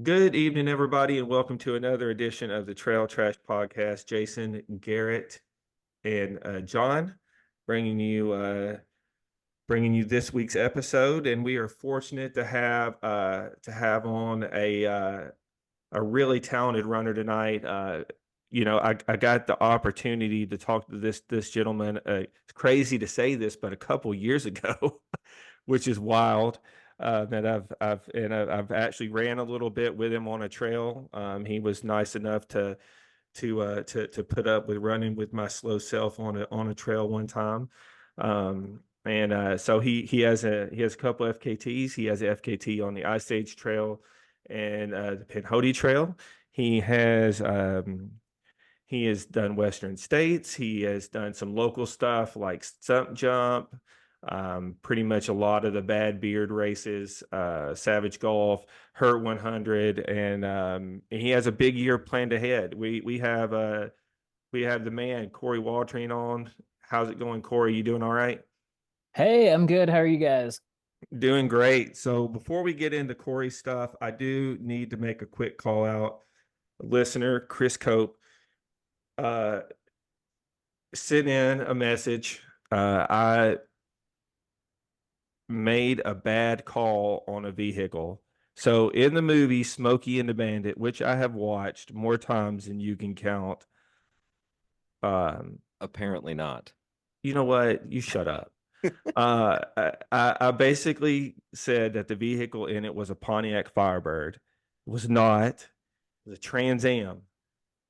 Good evening, everybody, and welcome to another edition of the Trail Trash Podcast. Jason, Garrett, and John bringing you this week's episode, and we are fortunate to have on a really talented runner tonight. I got the opportunity to talk to this gentleman. It's crazy to say this, but a couple years ago, which is wild. That I've actually ran a little bit with him on a trail. He was nice enough to put up with running with my slow self on a trail one time. And so he has a couple FKTs. He has a FKT on the Ice Age Trail and the Pinhoti Trail. He has he has done Western States. He has done some local stuff like Stump Jump, pretty much a lot of the Bad Beard races, Savage Golf, Hurt 100, and he has a big year planned ahead. We have the man Coree Woltering on. How's it going, Corey? You doing all right? Hey, I'm good. How are you guys? Doing great. So before we get into Corey stuff, I do need to make a quick call out. Listener Chris Cope uh, sent in a message. I made a bad call on a vehicle. So in the movie Smokey and the Bandit, which I have watched more times than you can count, um, Apparently not. you know what? You shut up. I basically said that the vehicle in it was a Pontiac Firebird. It was not. It was a Trans Am.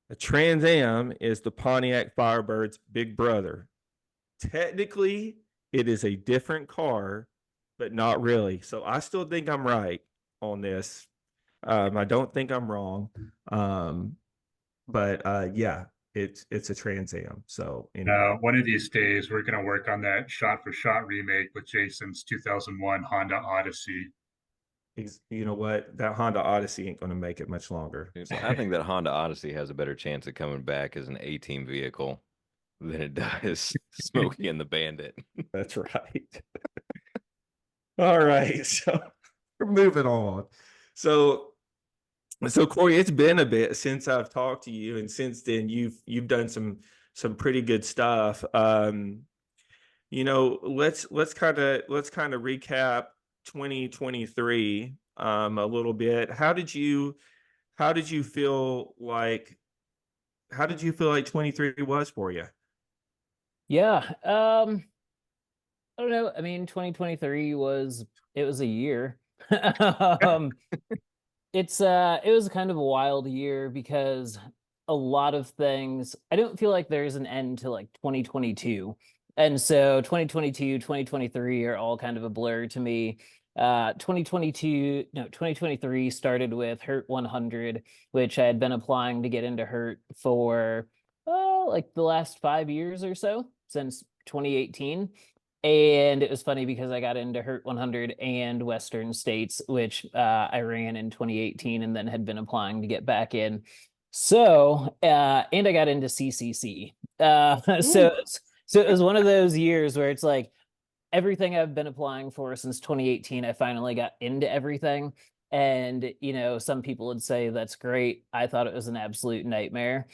A Trans Am is the Pontiac Firebird's big brother. Technically, it is a different car, but not really. So I still think I'm right on this. I don't think I'm wrong. But yeah, it's a Trans Am. So anyway, One of these days, we're going to work on that shot for shot remake with Jason's 2001 Honda Odyssey. you know what? That Honda Odyssey ain't going to make it much longer. So I think that Honda Odyssey has a better chance of coming back as an A-team vehicle than it does Smokey and the Bandit. That's right. All right. So we're moving on. So Corey, it's been a bit since I've talked to you, and since then you've done some pretty good stuff. Let's kind of recap 2023 a little bit. How did you feel like 23 was for you? Yeah. I don't know. I mean, 2023 was a year. Um, it was kind of a wild year because a lot of things, I don't feel like there's an end to like 2022. And so 2022, 2023 are all kind of a blur to me. 2023 started with Hurt 100, which I had been applying to get into Hurt for like the last 5 years or so, since 2018. And it was funny because I got into Hurt 100 and Western States, which I ran in 2018 and then had been applying to get back in. So, and I got into CCC. So it was one of those years where it's like everything I've been applying for since 2018, I finally got into everything. And, some people would say that's great. I thought it was an absolute nightmare.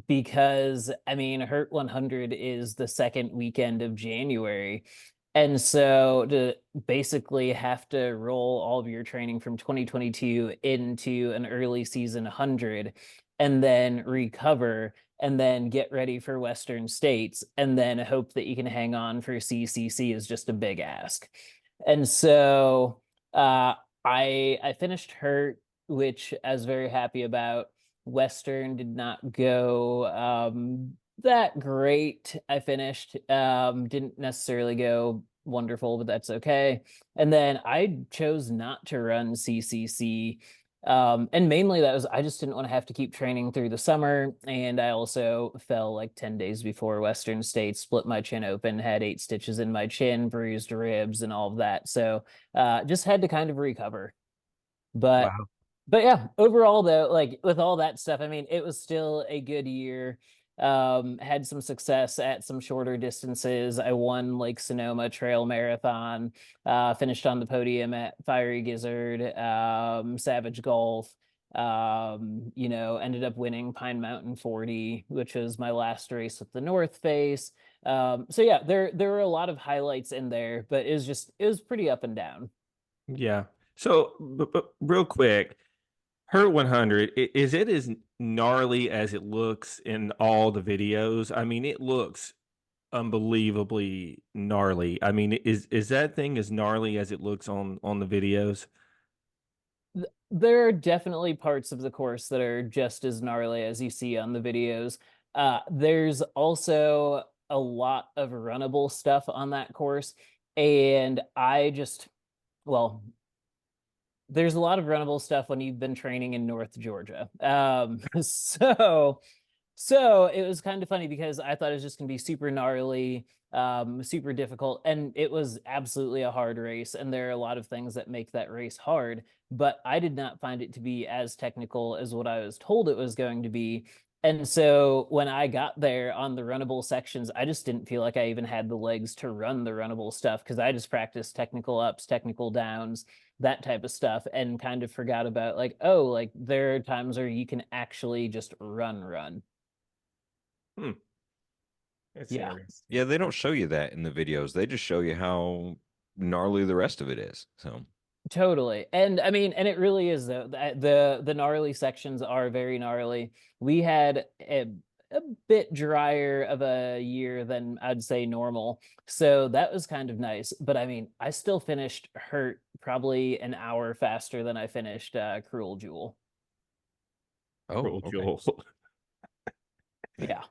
Because I mean, Hurt 100 is the second weekend of January. And so to basically have to roll all of your training from 2022 into an early season 100 and then recover and then get ready for Western States and then hope that you can hang on for CCC is just a big ask. And so I finished Hurt, which I was very happy about. Western did not go that great. I finished. Didn't necessarily go wonderful, but that's okay. And then I chose not to run CCC. And mainly that was I just didn't want to have to keep training through the summer. And I also fell like 10 days before Western States, split my chin open, had 8 stitches in my chin, bruised ribs, and all of that. So just had to kind of recover. But Wow. but yeah, overall though, like with all that stuff, I mean, it was still a good year. Had some success at some shorter distances. I won Lake Sonoma Trail Marathon, finished on the podium at Fiery Gizzard, Savage Gulf, ended up winning Pine Mountain 40, which was my last race with the North Face. So yeah, there were a lot of highlights in there, but it was pretty up and down. Yeah. So, but real quick, Hurt 100, is it as gnarly as it looks in all the videos? I mean, it looks unbelievably gnarly. I mean, is that thing as gnarly as it looks on the videos? There are definitely parts of the course that are just as gnarly as you see on the videos. There's also a lot of runnable stuff on that course. And well, there's a lot of runnable stuff when you've been training in North Georgia. So it was kind of funny because I thought it was just going to be super gnarly, super difficult, and it was absolutely a hard race. And there are a lot of things that make that race hard, but I did not find it to be as technical as what I was told it was going to be. And so when I got there on the runnable sections, I just didn't feel like I even had the legs to run the runnable stuff because I just practiced technical ups, technical downs, that type of stuff, and kind of forgot about like, oh, like there are times where you can actually just run. That's Yeah. interesting. Yeah, they don't show you that in the videos. They just show you how gnarly the rest of it is. So Totally. And I mean, and it really is though. The gnarly sections are very gnarly. We had a bit drier of a year than I'd say normal. So that was kind of nice. But I mean, I still finished Hurt probably an hour faster than I finished Cruel Jewel. Cruel okay. Jewel. Yeah.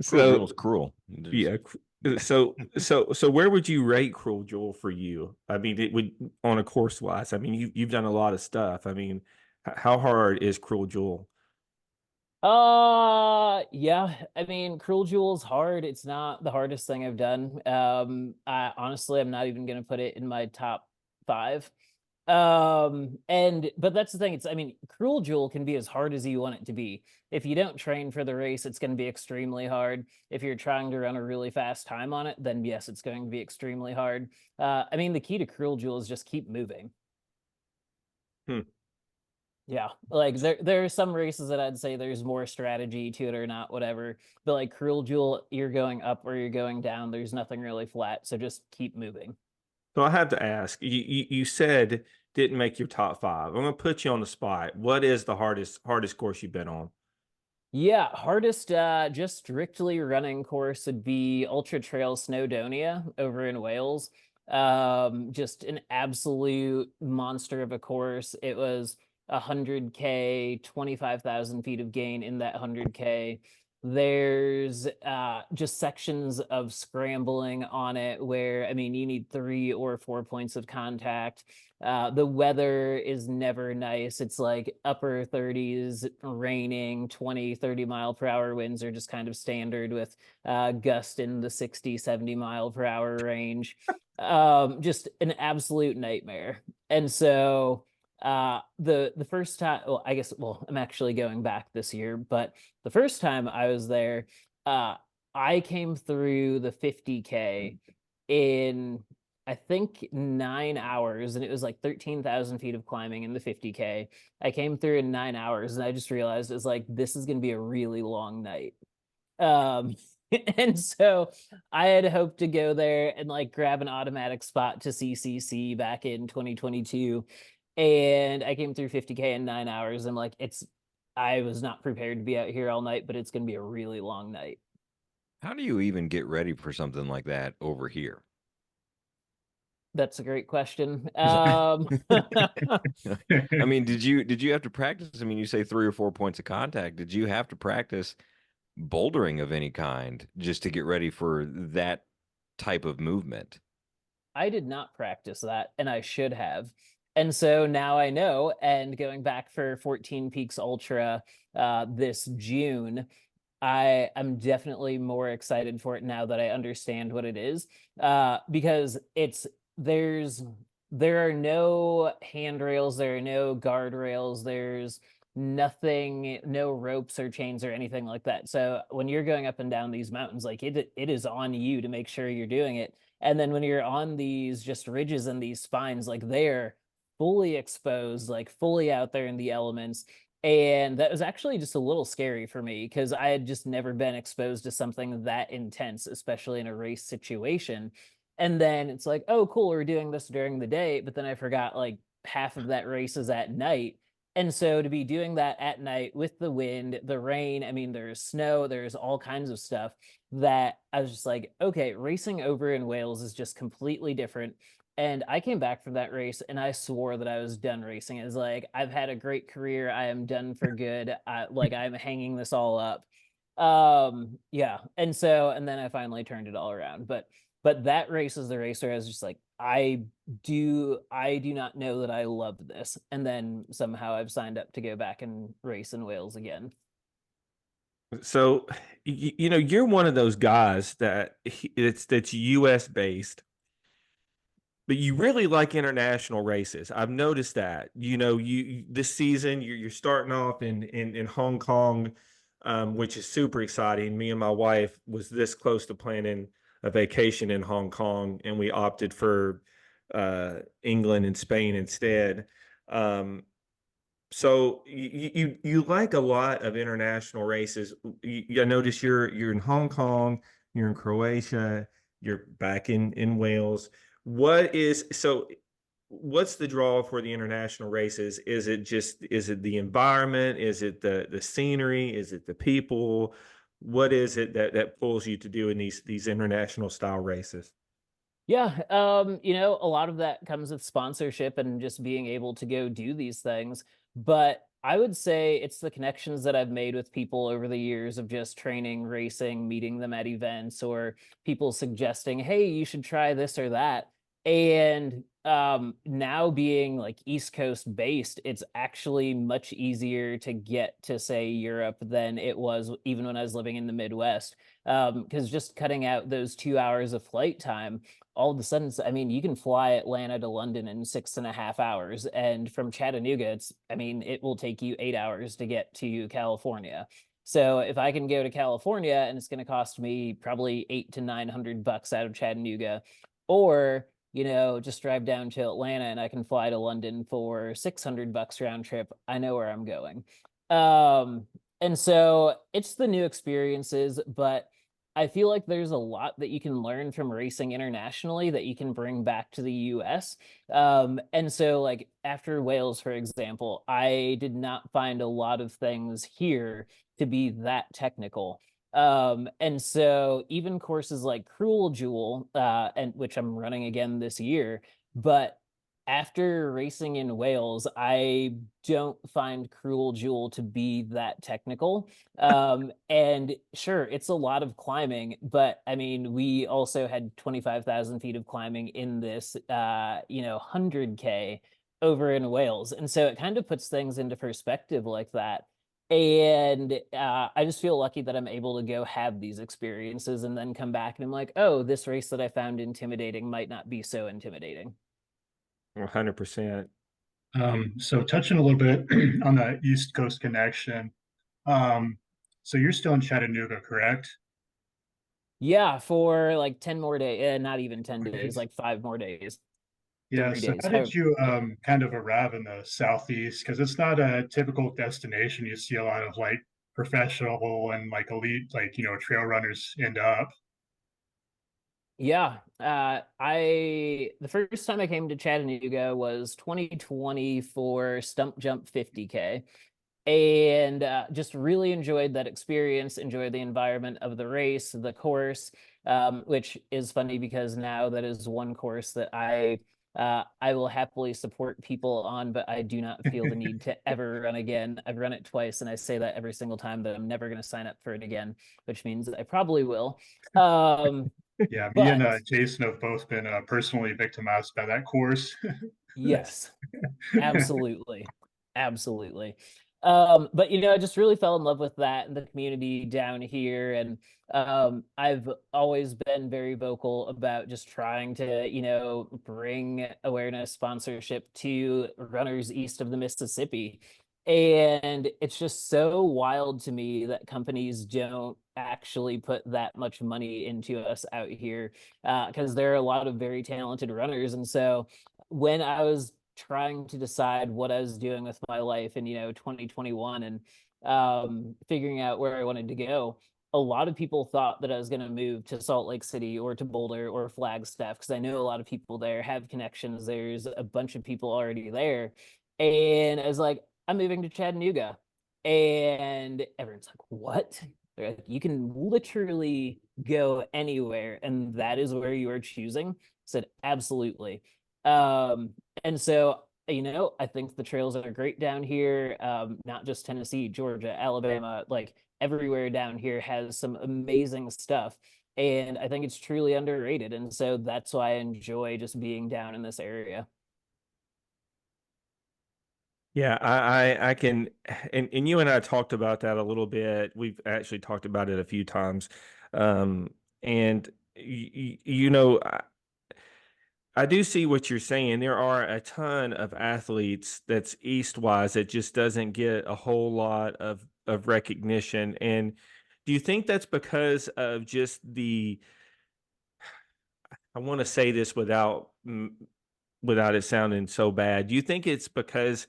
Cruel Jewel's cruel. Yeah. So where would you rate Cruel Jewel for you? I mean, it would on a course wise. I mean, you've done a lot of stuff. I mean, how hard is Cruel Jewel? Yeah, I mean, Cruel Jewel's hard. It's not the hardest thing I've done. I honestly, I'm not even gonna put it in my top 5. But that's the thing. I mean, Cruel Jewel can be as hard as you want it to be. If you don't train for the race, it's going to be extremely hard. If you're trying to run a really fast time on it, then yes, it's going to be extremely hard. I mean, the key to Cruel Jewel is just keep moving. Yeah, like there are some races that I'd say there's more strategy to it or not, whatever. But like Cruel Jewel, you're going up or you're going down. There's nothing really flat, so just keep moving. So I have to ask, you said didn't make your top 5. I'm gonna put you on the spot. What is the hardest course you've been on? Yeah, hardest just strictly running course would be Ultra Trail Snowdonia over in Wales. Just an absolute monster of a course. It was 100K, 25,000 feet of gain in that 100K. There's just sections of scrambling on it where, I mean, you need 3 or 4 points of contact. The weather is never nice. It's like upper 30s, raining, 20, 30 mile per hour winds are just kind of standard with gust in the 60, 70 mile per hour range. Just an absolute nightmare. And so the first time, well, I guess, well, I'm actually going back this year, but the first time I was there, I came through the 50K in I think 9 hours, and it was like 13,000 feet of climbing in the 50K. I came through in 9 hours, and I just realized it was like, this is going to be a really long night. And so I had hoped to go there and like grab an automatic spot to CCC back in 2022. And I came through 50K in 9 hours. I'm like, I was not prepared to be out here all night, but it's going to be a really long night. how do you even get ready for something like that over here? That's a great question. I mean, did you have to practice? I mean, you say 3 or 4 points of contact. Did you have to practice bouldering of any kind just to get ready for that type of movement? I did not practice that, and I should have. And so now I know, and going back for 14 Peaks Ultra this June, I am definitely more excited for it now that I understand what it is, because there are no handrails, there are no guardrails, there's nothing, no ropes or chains or anything like that. So when you're going up and down these mountains, like it is on you to make sure you're doing it. And then when you're on these just ridges and these spines, like they're fully exposed, like fully out there in the elements. And that was actually just a little scary for me because I had just never been exposed to something that intense, especially in a race situation. And then it's like, oh, cool, we're doing this during the day. But then I forgot like half of that race is at night. And so to be doing that at night with the wind, the rain, I mean, there's snow, there's all kinds of stuff that I was just like, okay, racing over in Wales is just completely different. And I came back from that race and I swore that I was done racing. It was like, I've had a great career. I am done for good. I'm hanging this all up. Yeah. And then I finally turned it all around. But that race is the race where I was just like, I do not know that I love this. And then somehow I've signed up to go back and race in Wales again. So, you're one of those guys that's US based, but you really like international races. I've noticed that. This season you're starting off in Hong Kong, which is super exciting. Me and my wife was this close to planning a vacation in Hong Kong, and we opted for England and Spain instead. So you like a lot of international races. I notice you're in Hong Kong, you're in Croatia, you're back in Wales. What's the draw for the international races? Is it the environment? Is it the scenery? Is it the people? What is it that pulls you to doing these international style races? Yeah, a lot of that comes with sponsorship and just being able to go do these things. But I would say it's the connections that I've made with people over the years of just training, racing, meeting them at events, or people suggesting, hey, you should try this or that. And now being like East Coast based, it's actually much easier to get to, say, Europe than it was even when I was living in the Midwest. Because just cutting out those 2 hours of flight time, all of a sudden, I mean, you can fly Atlanta to London in 6.5 hours. And from Chattanooga, it will take you 8 hours to get to California. So if I can go to California and it's going to cost me probably $800 to $900 out of Chattanooga, or just drive down to Atlanta and I can fly to London for $600 round trip, I know where I'm going. And so it's the new experiences, but I feel like there's a lot that you can learn from racing internationally that you can bring back to the US. And so, like, after Wales, for example, I did not find a lot of things here to be that technical. And so even courses like Cruel Jewel, and which I'm running again this year, but after racing in Wales, I don't find Cruel Jewel to be that technical. And sure, it's a lot of climbing, but I mean, we also had 25,000 feet of climbing in this, 100K over in Wales. And so it kind of puts things into perspective like that. And I just feel lucky that I'm able to go have these experiences and then come back and I'm like, oh, this race that I found intimidating might not be so intimidating. 100%. So touching a little bit on the East Coast connection. So you're still in Chattanooga, correct? Yeah, for like 10 more days, not even 10 Okay. days, like 5 more days, Yeah. three So days. how did you kind of arrive in the Southeast? Because it's not a typical destination. You see a lot of like professional and like elite, like trail runners end up. Yeah, the first time I came to Chattanooga was 2020 for Stump Jump 50K, and just really enjoyed that experience, enjoyed the environment of the race, the course, which is funny because now that is one course that I will happily support people on, but I do not feel the need to ever run again. I've run it twice, and I say that every single time that I'm never going to sign up for it again, which means I probably will. Yeah, me and But Jason have both been personally victimized by that course. yes, absolutely. Absolutely. But I just really fell in love with that and the community down here. And I've always been very vocal about just trying to, bring awareness, sponsorship to runners east of the Mississippi. And it's just so wild to me that companies don't actually put that much money into us out here, because there are a lot of very talented runners. And so when I was trying to decide what I was doing with my life in 2021, and figuring out where I wanted to go, a lot of people thought that I was going to move to Salt Lake City or to Boulder or Flagstaff, because I know a lot of people there, have connections. There's a bunch of people already there. And I was like, I'm moving to Chattanooga. And everyone's like, what? They're like, you can literally go anywhere, and that is where you are choosing. I said, absolutely. And so, I think the trails are great down here. Not just Tennessee, Georgia, Alabama, like everywhere down here has some amazing stuff. And I think it's truly underrated. And so that's why I enjoy just being down in this area. Yeah, I can, and you and I talked about that a little bit. We've actually talked about it a few times. And I do see what you're saying. There are a ton of athletes that's East-wise that just doesn't get a whole lot of recognition. And do you think that's because of just I want to say this without it sounding so bad. Do you think it's because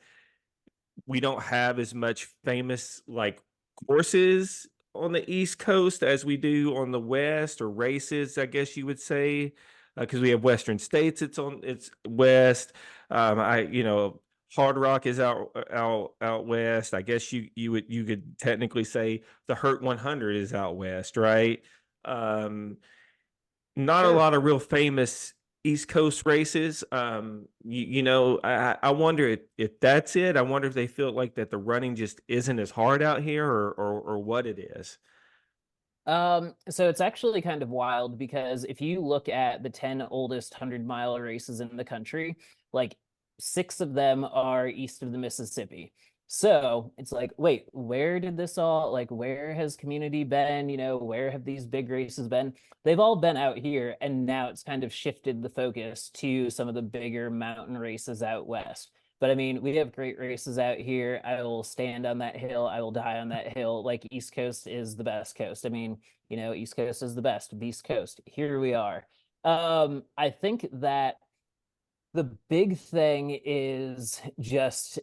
we don't have as much famous like courses on the East Coast as we do on the West, or races, I guess you would say, because we have Western states. It's West. Hard Rock is out West. I guess you could technically say the Hurt 100 is out West, right? Um, Not a Sure. lot of real famous East Coast races. I wonder if that's it. I wonder if they feel like that the running just isn't as hard out here, or what it is. So it's actually kind of wild, because if you look at the 10 oldest 100-mile races in the country, like 6 of them are east of the Mississippi. So it's like, wait, where did this all, like, where has community been? Where have these big races been? They've all been out here, and now it's kind of shifted the focus to some of the bigger mountain races out west. But I mean, we have great races out here. I will stand on that hill. I will die on that hill. Like, East Coast is the best coast. I mean, East Coast is the best. Beast Coast. Here we are. I think that the big thing is just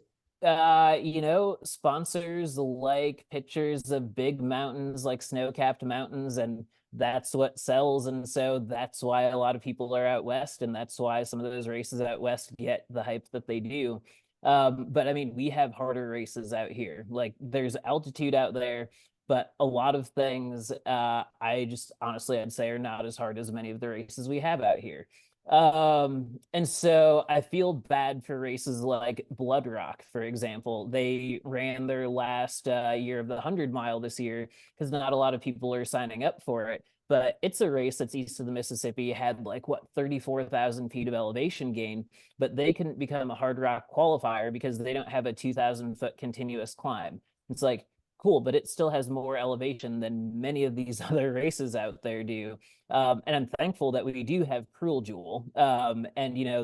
sponsors like pictures of big mountains, like snow-capped mountains, and that's what sells. And so that's why a lot of people are out west, and that's why some of those races out west get the hype that they do. But I mean, we have harder races out here. Like, there's altitude out there, but a lot of things, I just honestly, I'd say, are not as hard as many of the races we have out here. And so I feel bad for races like Blood Rock, for example. They ran their last year of the 100-mile this year, because not a lot of people are signing up for it. But it's a race that's east of the Mississippi, had like, what, 34,000 feet of elevation gain, but they couldn't become a Hard Rock qualifier because they don't have a 2,000-foot continuous climb. It's like, cool, but it still has more elevation than many of these other races out there do. And I'm thankful that we do have Cruel Jewel. And,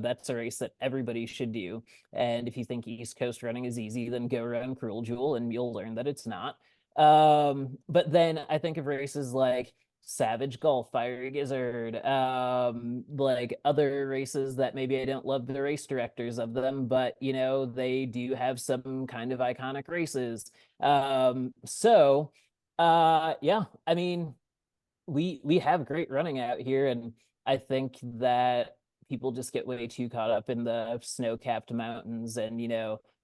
that's a race that everybody should do. And if you think East Coast running is easy, then go run Cruel Jewel and you'll learn that it's not. But then I think of races like Savage Gulf, Fiery Gizzard, like other races that maybe I don't love the race directors of them, but they do have some kind of iconic races. Yeah, I mean, we have great running out here, and I think that people just get way too caught up in the snow-capped mountains, and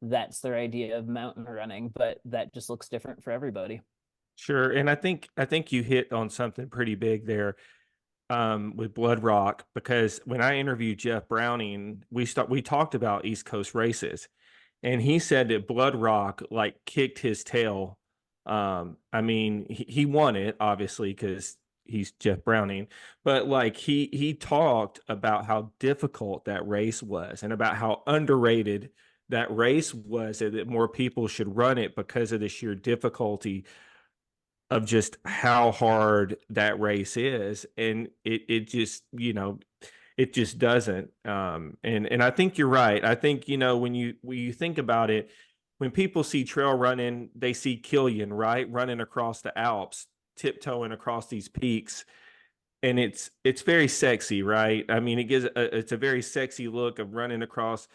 that's their idea of mountain running, but that just looks different for everybody. Sure, and I think you hit on something pretty big there, with Blood Rock, because when I interviewed Jeff Browning, we talked about East Coast races, and he said that Blood Rock like kicked his tail. I mean, he won it obviously because he's Jeff Browning, but like he talked about how difficult that race was, and about how underrated that race was, and that more people should run it because of the sheer difficulty of just how hard that race is. And it just, it just doesn't. And I think you're right. I think, when you think about it, when people see trail running, they see Killian, right? Running across the Alps, tiptoeing across these peaks. And it's very sexy, right? I mean, it's a very sexy look of running across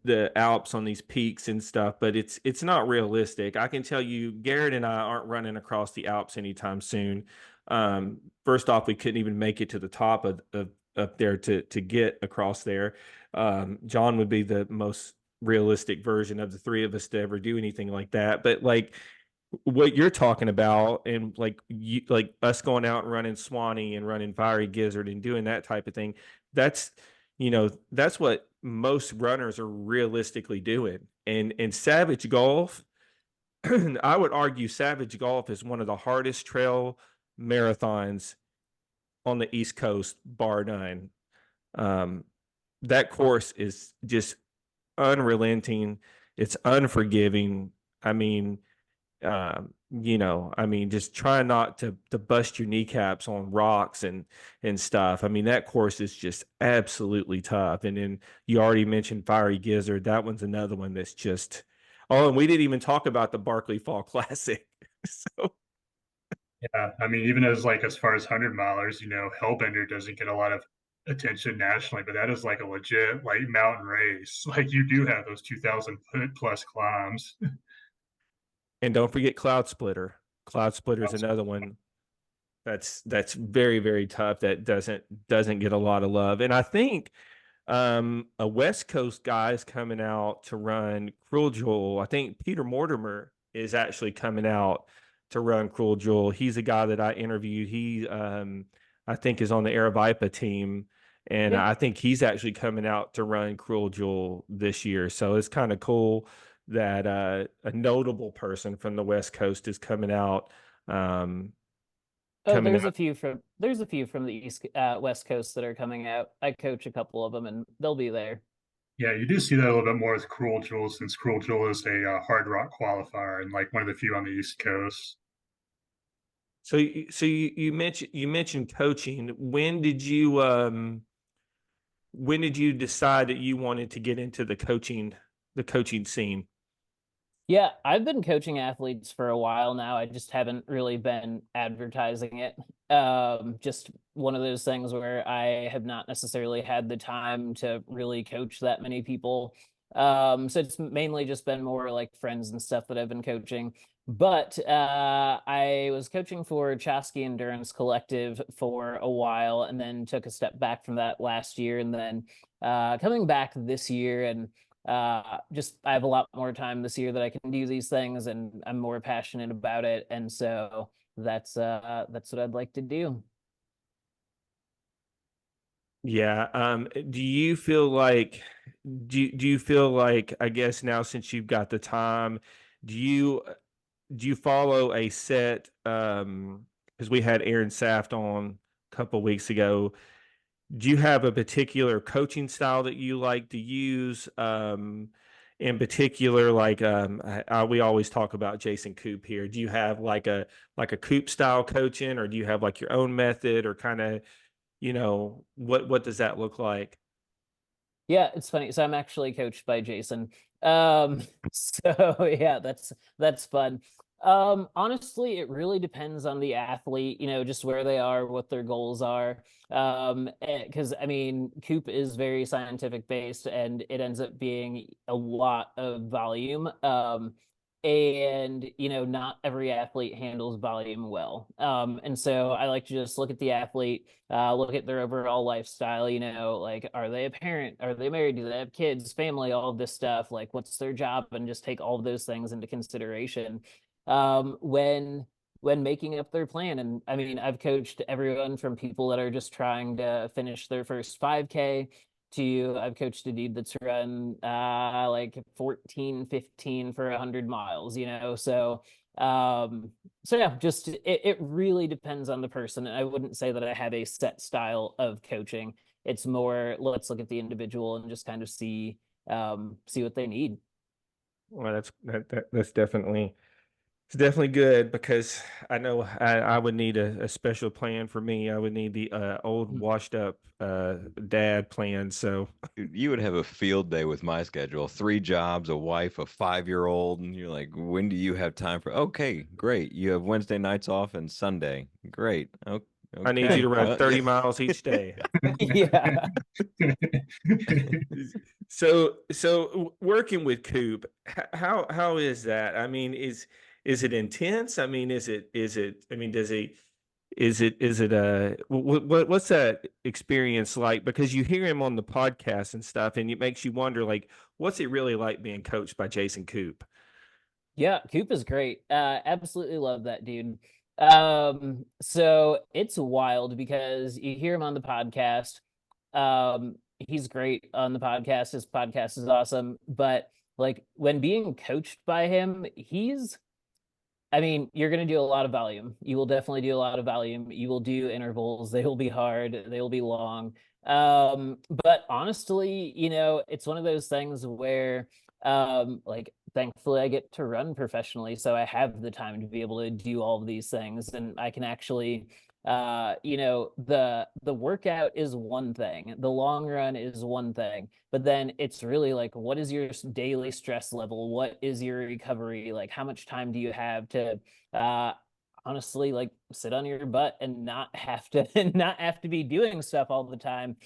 the Alps on these peaks and stuff, but it's not realistic. I can tell you, Garrett and I aren't running across the Alps anytime soon. First off, we couldn't even make it to the top of up there to get across there. John would be the most realistic version of the three of us to ever do anything like that. But like what you're talking about, and like like us going out and running Swanee and running Fiery Gizzard and doing that type of thing, that's that's what most runners are realistically doing. And Savage Golf, I would argue Savage Golf is one of the hardest trail marathons on the East Coast, bar none. That course is just unrelenting. It's unforgiving. I mean, just try not to bust your kneecaps on rocks and stuff. I mean, that course is just absolutely tough. And then you already mentioned Fiery Gizzard. That one's another one that's just, oh, and we didn't even talk about the Barkley Fall Classic. So Yeah, I mean, even as far as 100 milers, Hellbender doesn't get a lot of attention nationally, but that is like a legit like mountain race. Like you do have those 2,000 foot plus climbs. and don't forget Cloud Splitter. Cloud Splitter is another one that's very, very tough, that doesn't get a lot of love. And I think a West Coast guy is coming out to run Cruel Jewel. I think Peter Mortimer is actually coming out to run Cruel Jewel. He's a guy that I interviewed. He I think is on the Aravaipa team, and Yeah. I think he's actually coming out to run Cruel Jewel this year. So it's kind of cool that a notable person from the West Coast is coming out. Oh, Coming there's out. a few from the West Coast that are coming out. I coach a couple of them, and they'll be there. Yeah, you do see that a little bit more with Cruel Jewel, since Cruel Jewel is a hard rock qualifier and like one of the few on the East Coast. So you mentioned coaching. When did you decide that you wanted to get into the coaching scene? Yeah, I've been coaching athletes for a while now. I just haven't really been advertising it. Just one of those things where I have not necessarily had the time to really coach that many people. So it's mainly just been more like friends and stuff that I've been coaching. But I was coaching for Chasky Endurance Collective for a while, and then took a step back from that last year, and then coming back this year, and just I have a lot more time this year that I can do these things, and I'm more passionate about it, and so that's what I'd like to do. Yeah. Do you feel like, I guess now since you've got the time, do you follow a set, because we had Aaron Saft on a couple weeks ago. Do you have a particular coaching style that you like to use? In particular, like we always talk about Jason Coop here. Do you have like a Coop style coaching, or do you have like your own method, or kind of, what does that look like? Yeah, it's funny. So I'm actually coached by Jason. So yeah, that's fun. Honestly, it really depends on the athlete, just where they are, what their goals are. Because I mean, Coop is very scientific based, and it ends up being a lot of volume. And not every athlete handles volume well. And so I like to just look at the athlete, look at their overall lifestyle, like, are they a parent, are they married, do they have kids, family, all of this stuff, like what's their job, and just take all of those things into consideration when making up their plan. And I mean, I've coached everyone from people that are just trying to finish their first 5K, to I've coached a dude that's run like 14, 15 for 100 miles, so yeah, just it really depends on the person. And I wouldn't say that I have a set style of coaching. It's more, let's look at the individual and just kind of see what they need. Well, that's definitely It's definitely good because I know I would need a special plan for me. I would need the old washed up dad plan. So You would have a field day with my schedule. 3 jobs, a wife, a 5-year-old, and you're like, when do you have time for? Okay, great. You have Wednesday nights off and Sunday. Great. I need you Okay. to run Well, 30 yeah. miles each day. Yeah. So working with Coop, how is that? I mean, is it intense? I mean, is it? I mean, does he? Is it what's that experience like? Because you hear him on the podcast and stuff, and it makes you wonder, like, what's it really like being coached by Jason Coop? Yeah, Coop is great. Absolutely love that dude. So it's wild because you hear him on the podcast. He's great on the podcast. His podcast is awesome. But like when being coached by him, I mean, you're going to do a lot of volume. You will definitely do a lot of volume. You will do intervals. They will be hard. They will be long. But honestly, it's one of those things where, like, thankfully I get to run professionally, so I have the time to be able to do all of these things, and I can actually, the workout is one thing, the long run is one thing, but then it's really like, what is your daily stress level? What is your recovery? Like, how much time do you have to, uh, honestly, like, sit on your butt and not have to not have to be doing stuff all the time?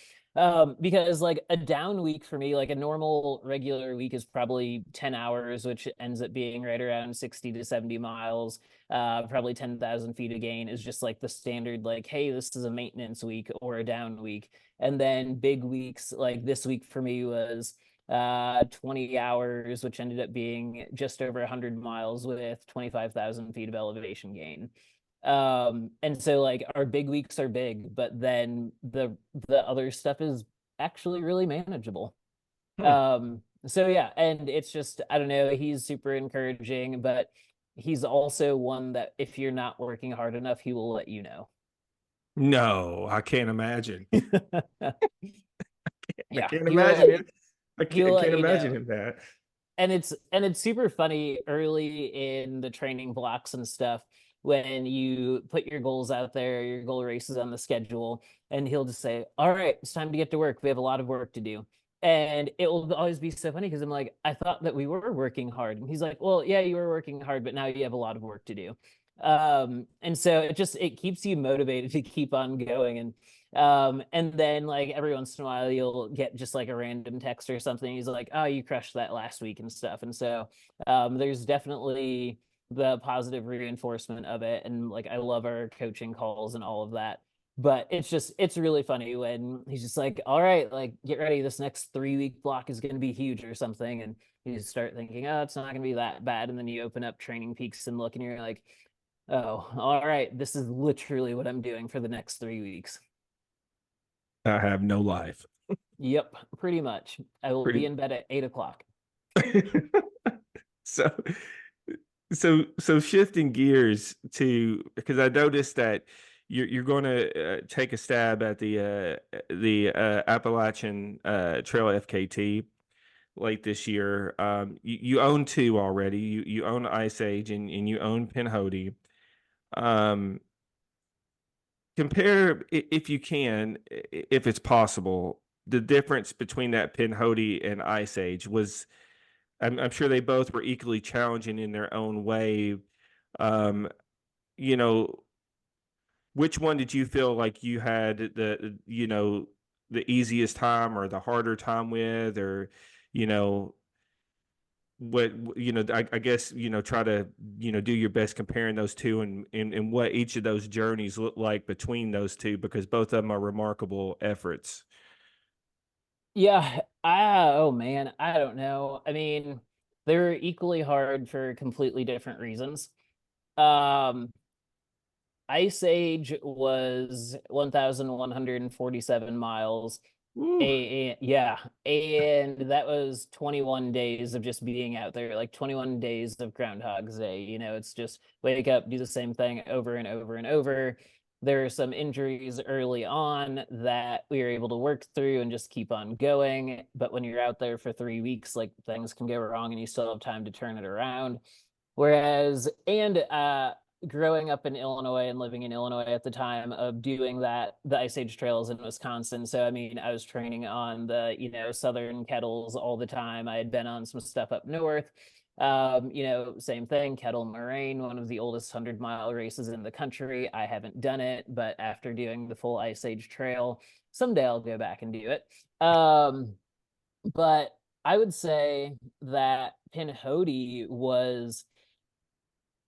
Because like a down week for me, like a normal regular week is probably 10 hours, which ends up being right around 60 to 70 miles. Probably 10,000 feet of gain is just like the standard, like, hey, this is a maintenance week or a down week. And then big weeks, like this week for me was 20 hours, which ended up being just over 100 miles with 25,000 feet of elevation gain. And so like our big weeks are big, but then the other stuff is actually really manageable. Hmm. So yeah, and it's just, I don't know, he's super encouraging, but he's also one that if you're not working hard enough, he will let you know. No, I can't imagine. I Yeah, can't he will imagine let it. he I will let can't you imagine know. him that. And it's super funny early in the training blocks and stuff when you put your goals out there, your goal races on the schedule, and he'll just say, all right, it's time to get to work, we have a lot of work to do. And it will always be so funny because I'm like, I thought that we were working hard, and he's like, well, yeah, you were working hard, but now you have a lot of work to do. And so it keeps you motivated to keep on going. And then like every once in a while you'll get just like a random text or something. He's like, oh, you crushed that last week and stuff. And so there's definitely the positive reinforcement of it. And like I love our coaching calls and all of that. But it's really funny when he's just like, all right, like get ready. This next 3 week block is gonna be huge or something. And you start thinking, oh, it's not gonna be that bad. And then you open up Training Peaks and look and you're like, oh, all right, this is literally what I'm doing for the next 3 weeks. I have no life. Yep, pretty much. I will be Pretty. in bed at 8 o'clock. So, so shifting gears to, because I noticed that you're going to take a stab at the Appalachian Trail FKT late this year. You own two already. You own Ice Age and you own Pinhoti. Um, Compare, if you can, if it's possible, the difference between that Pinhoti and Ice Age was. I'm sure they both were equally challenging in their own way. Um, you know, which one did you feel like you had the easiest time or the harder time with, or you know, what I guess try to do your best comparing those two and what each of those journeys look like between those two, because both of them are remarkable efforts. Yeah, oh man, I don't know. I mean, they're equally hard for completely different reasons. Um, Ice Age was 1,147 miles. Woo. Yeah, and that was 21 days of just being out there, like 21 days of Groundhog's Day. It's just wake up, do the same thing over and over and over. There are some injuries early on that we were able to work through and just keep on going. But when you're out there for 3 weeks, like things can go wrong and you still have time to turn it around. Whereas, and growing up in Illinois and living in Illinois at the time of doing that, the Ice Age trails in Wisconsin. So, I mean, I was training on the, southern kettles all the time. I had been on some stuff up north. Same thing, Kettle Moraine, one of the oldest 100-mile races in the country. I haven't done it, but after doing the full Ice Age trail, someday I'll go back and do it. But I would say that Pinhoti was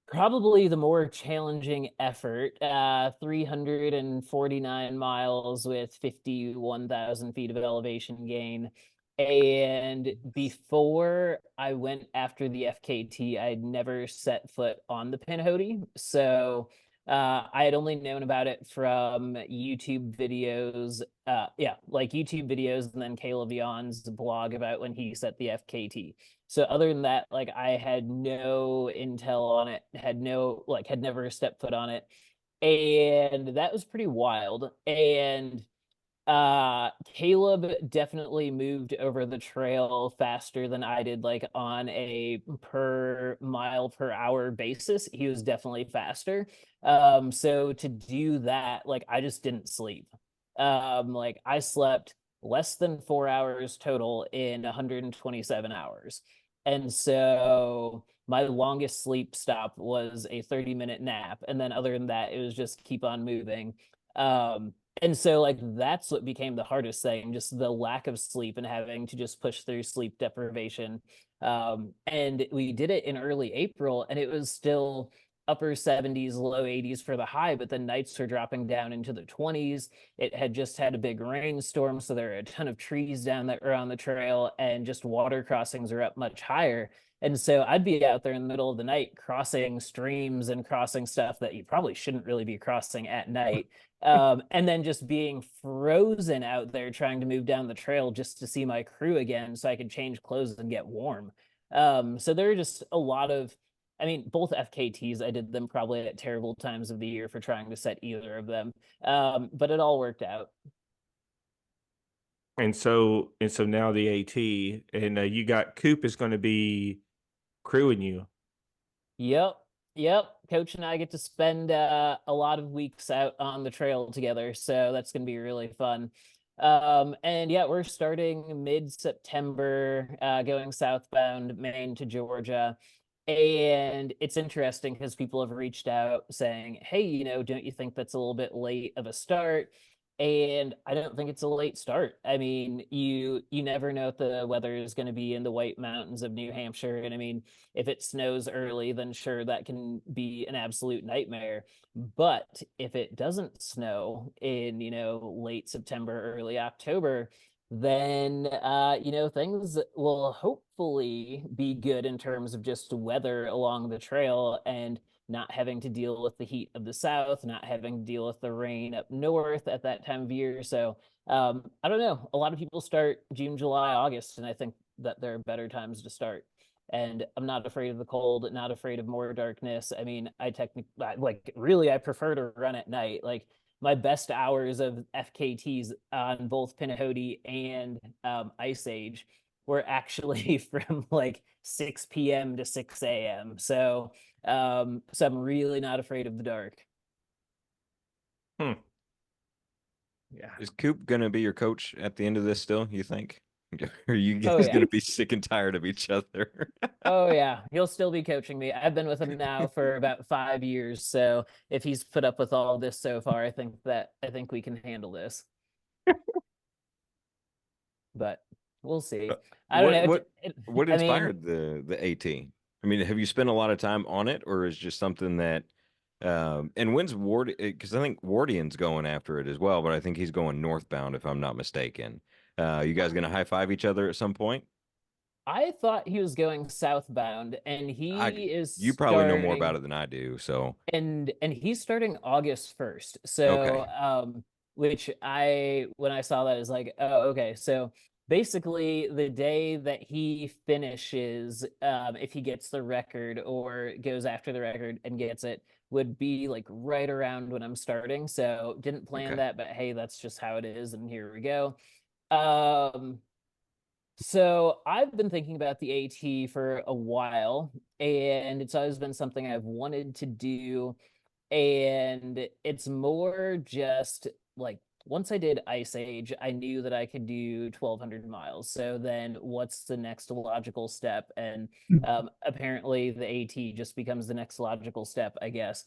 probably the more challenging effort. 349 miles with 51,000 feet of elevation gain. And before I went after the FKT, I'd never set foot on the Pinhoti. So I had only known about it from YouTube videos. Like YouTube videos, and then Caleb Yon's blog about when he set the FKT. So other than that, like, I had no intel on it, had never stepped foot on it. And that was pretty wild. And Caleb definitely moved over the trail faster than I did, like on a per mile per hour basis. He was definitely faster. So to do that, like, I just didn't sleep. Like, I slept less than 4 hours total in 127 hours. And so my longest sleep stop was a 30-minute nap. And then other than that, it was just keep on moving. And so, like, that's what became the hardest thing, just the lack of sleep and having to just push through sleep deprivation. And we did it in early April, and it was still upper 70s, low 80s for the high, but the nights were dropping down into the 20s. It had just had a big rainstorm, so there are a ton of trees down that are on the trail, and just water crossings are up much higher. And so I'd be out there in the middle of the night crossing streams and crossing stuff that you probably shouldn't really be crossing at night. And then just being frozen out there trying to move down the trail just to see my crew again so I could change clothes and get warm. So there are just a lot of, I mean, both FKTs, I did them probably at terrible times of the year for trying to set either of them. But it all worked out. And so now the AT, and you got Coop is going to be crewing you. Yep. Coach and I get to spend a lot of weeks out on the trail together, so that's going to be really fun. And yeah, we're starting mid-September, going southbound Maine to Georgia. And it's interesting because people have reached out saying, hey, don't you think that's a little bit late of a start? And I don't think it's a late start. I mean, you never know what the weather is going to be in the White Mountains of New Hampshire. And I mean, if it snows early, then sure, that can be an absolute nightmare. But if it doesn't snow in, late September, early October, then things will hopefully be good in terms of just weather along the trail, and not having to deal with the heat of the south, not having to deal with the rain up north at that time of year. So I don't know. A lot of people start June, July, August, and I think that there are better times to start. And I'm not afraid of the cold, not afraid of more darkness. I mean, I prefer to run at night. Like, my best hours of FKTs on both Pinhoti and Ice Age were actually from like 6 p.m. to 6 a.m. So I'm really not afraid of the dark. Yeah. Is Coop going to be your coach at the end of this still, you think? Are you guys going to be sick and tired of each other? Oh yeah, he'll still be coaching me. I've been with him now for about 5 years, so if he's put up with all of this so far, I think we can handle this. But we'll see. I don't know. What inspired the AT? I mean, have you spent a lot of time on it, or is just something that and when's Ward? Because I think Wardian's going after it as well, but I think he's going northbound if I'm not mistaken. You guys gonna high five each other at some point? I thought he was going southbound, and you probably know more about it than I do. So and he's starting August 1st. Okay. So which when I saw that, is like, oh, okay. So basically the day that he finishes, if he gets the record or goes after the record and gets it, would be like right around when I'm starting. So didn't plan that, but hey, that's just how it is, and here we go. So I've been thinking about the AT for a while, and it's always been something I've wanted to do. And it's more just like once I did Ice Age, I knew that I could do 1,200 miles. So then what's the next logical step? And apparently the AT just becomes the next logical step, I guess.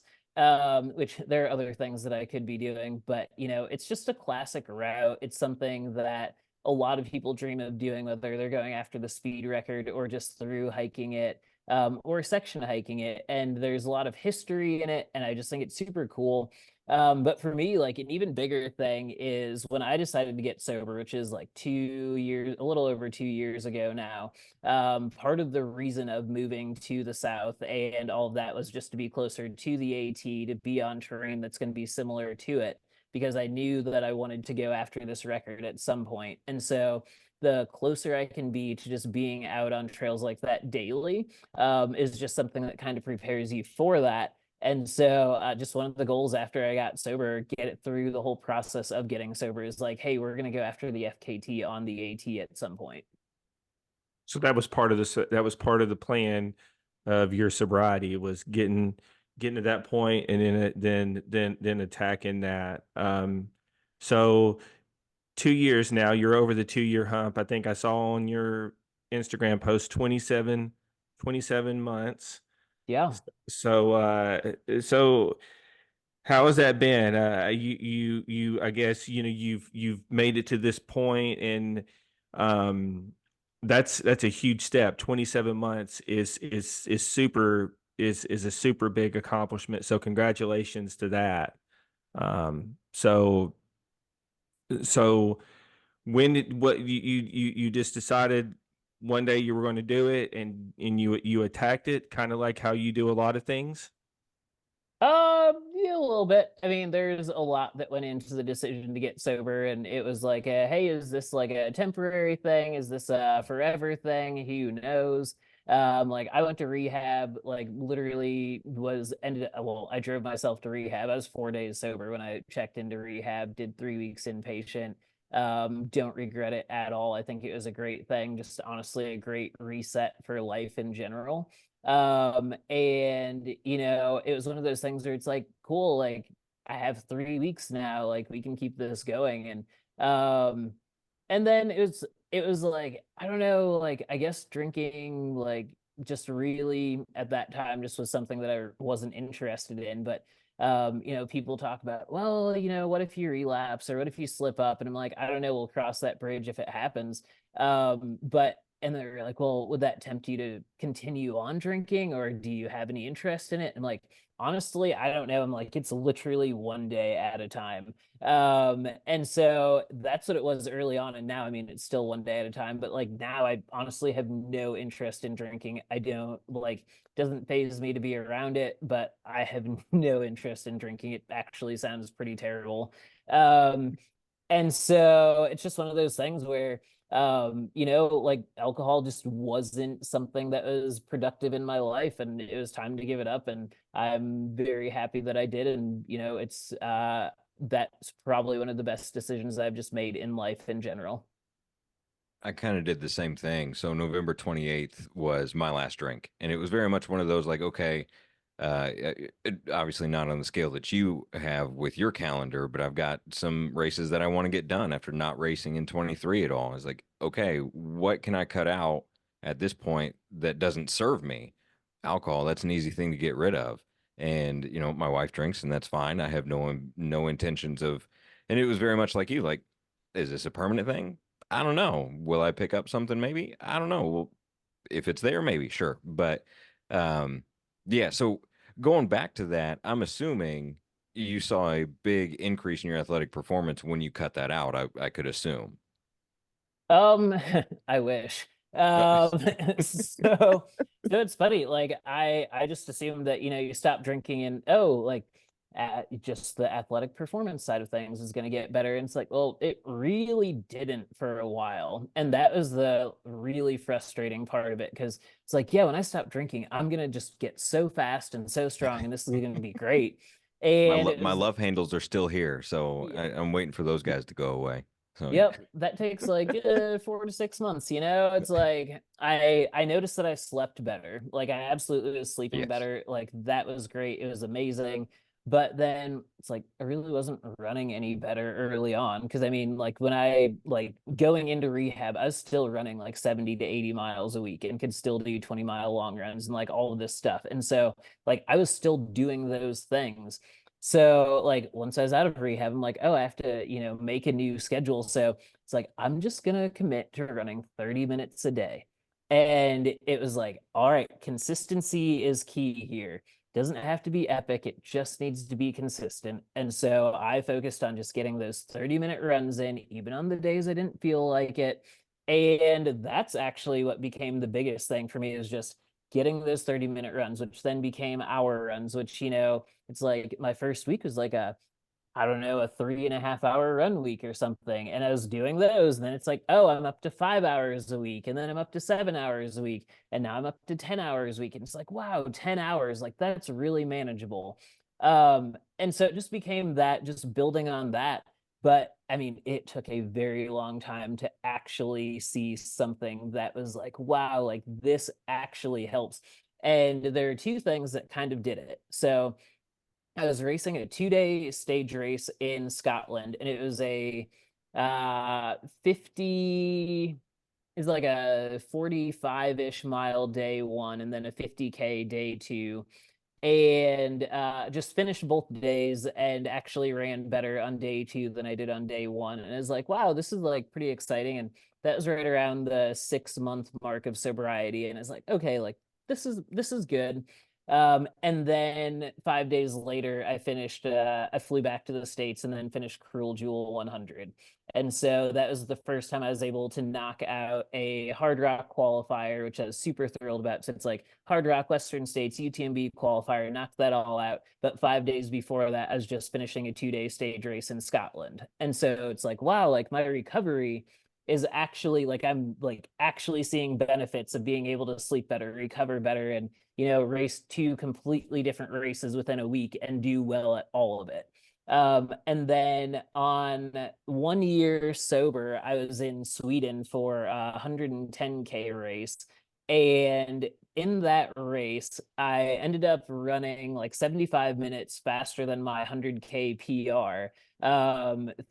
Which there are other things that I could be doing, but it's just a classic route. It's something that a lot of people dream of doing, whether they're going after the speed record or just through hiking it, or section hiking it. And there's a lot of history in it, and I just think it's super cool. But for me, like an even bigger thing is when I decided to get sober, which is like 2 years, a little over 2 years ago now. Part of the reason of moving to the South and all of that was just to be closer to the AT, to be on terrain that's going to be similar to it, because I knew that I wanted to go after this record at some point. And so the closer I can be to just being out on trails like that daily, is just something that kind of prepares you for that. And so just one of the goals after I got sober, get it through the whole process of getting sober, is like, hey, we're going to go after the FKT on the AT at some point. So that was part of the plan of your sobriety, was getting to that point, and then attacking that. So 2 years now, you're over the 2 year hump. I think I saw on your Instagram post 27 months. Yeah. So how has that been? I guess, you've made it to this point, and um, that's a huge step. 27 months is super is a super big accomplishment. So congratulations to that. So when did what you just decided one day you were going to do it, and you attacked it, kind of like how you do a lot of things? Yeah, a little bit. I mean, there's a lot that went into the decision to get sober, and it was like, hey, is this like a temporary thing? Is this a forever thing? Who knows? Like I went to rehab, like literally well, I drove myself to rehab. I was 4 days sober when I checked into rehab, did 3 weeks inpatient. Don't regret it at all. I think it was a great thing, just honestly a great reset for life in general. And it was one of those things where it's like, cool, like I have 3 weeks now, like we can keep this going. And then it was like, I don't know, like I guess drinking, like just really at that time just was something that I wasn't interested in. But people talk about, well, what if you relapse or what if you slip up? And I'm like, I don't know, we'll cross that bridge if it happens. But and they're like, well, would that tempt you to continue on drinking, or do you have any interest in it? And like, honestly, I don't know. I'm like, it's literally one day at a time. And so that's what it was early on. And now, I mean, it's still one day at a time, but like now I honestly have no interest in drinking. I don't like, doesn't faze me to be around it, but I have no interest in drinking. It actually sounds pretty terrible. Um, and so it's just one of those things where like alcohol just wasn't something that was productive in my life, and it was time to give it up. And I'm very happy that I did. And it's that's probably one of the best decisions I've just made in life in general. I kind of did the same thing. So November 28th was my last drink. And it was very much one of those like, okay, obviously not on the scale that you have with your calendar, but I've got some races that I want to get done after not racing in 23 at all. It's like, okay, what can I cut out at this point that doesn't serve me? Alcohol, that's an easy thing to get rid of. And, my wife drinks and that's fine. I have no intentions of, and it was very much like you, like, is this a permanent thing? I don't know. Will I pick up something? Maybe. I don't know. Well, if it's there, maybe sure. But um, yeah. So going back to that, I'm assuming you saw a big increase in your athletic performance when you cut that out. I could assume. Um, I wish. Uh, So it's funny. Like I just assumed that you stop drinking and like just the athletic performance side of things is going to get better. And it's like, well, it really didn't for a while, and that was the really frustrating part of it, because it's like, yeah, when I stop drinking, I'm gonna just get so fast and so strong, and this is going to be great. my And it my was love handles are still here, so I'm waiting for those guys to go away. So Yep, that takes like 4 to 6 months, you know? It's like I noticed that I slept better. Like I absolutely was sleeping yes. better. Like that was great. It was amazing. But then it's like I really wasn't running any better early on because I mean, like when I like going into rehab, I was still running like 70 to 80 miles a week and could still do 20-mile long runs and like all of this stuff. And so like I was still doing those things. So like once I was out of rehab, I'm like, oh, I have to, make a new schedule. So it's like, I'm just gonna commit to running 30 minutes a day. And it was like, all right, consistency is key here. Doesn't have to be epic, it just needs to be consistent. And so I focused on just getting those 30-minute runs in, even on the days I didn't feel like it. And that's actually what became the biggest thing for me is just getting those 30-minute runs, which then became hour runs, which, it's like my first week was like I don't know, a 3.5 hour run week or something. And I was doing those. And then it's like, oh, I'm up to 5 hours a week. And then I'm up to 7 hours a week. And now I'm up to 10 hours a week. And it's like, wow, 10 hours. Like that's really manageable. And so it just became that, just building on that. But I mean, it took a very long time to actually see something that was like, wow, like this actually helps. And there are two things that kind of did it. So I was racing a 2-day stage race in Scotland, and it was a 50 is like a 45-ish mile day one, and then a 50K day two. And just finished both days and actually ran better on day two than I did on day one. And I was like, wow, this is like pretty exciting. And that was right around the 6-month mark of sobriety. And I was like, okay, like this is good. And then 5 days later, I flew back to the States and then finished Cruel Jewel 100. And so that was the first time I was able to knock out a Hard Rock qualifier, which I was super thrilled about. So it's like Hard Rock, Western States, UTMB qualifier, knocked that all out. But 5 days before that, I was just finishing a 2-day stage race in Scotland. And so it's like, wow, like my recovery is actually like I'm like actually seeing benefits of being able to sleep better, recover better, and race 2 completely different races within a week and do well at all of it. And then on 1 year sober, I was in Sweden for a 110K race. And in that race, I ended up running like 75 minutes faster than my 100K PR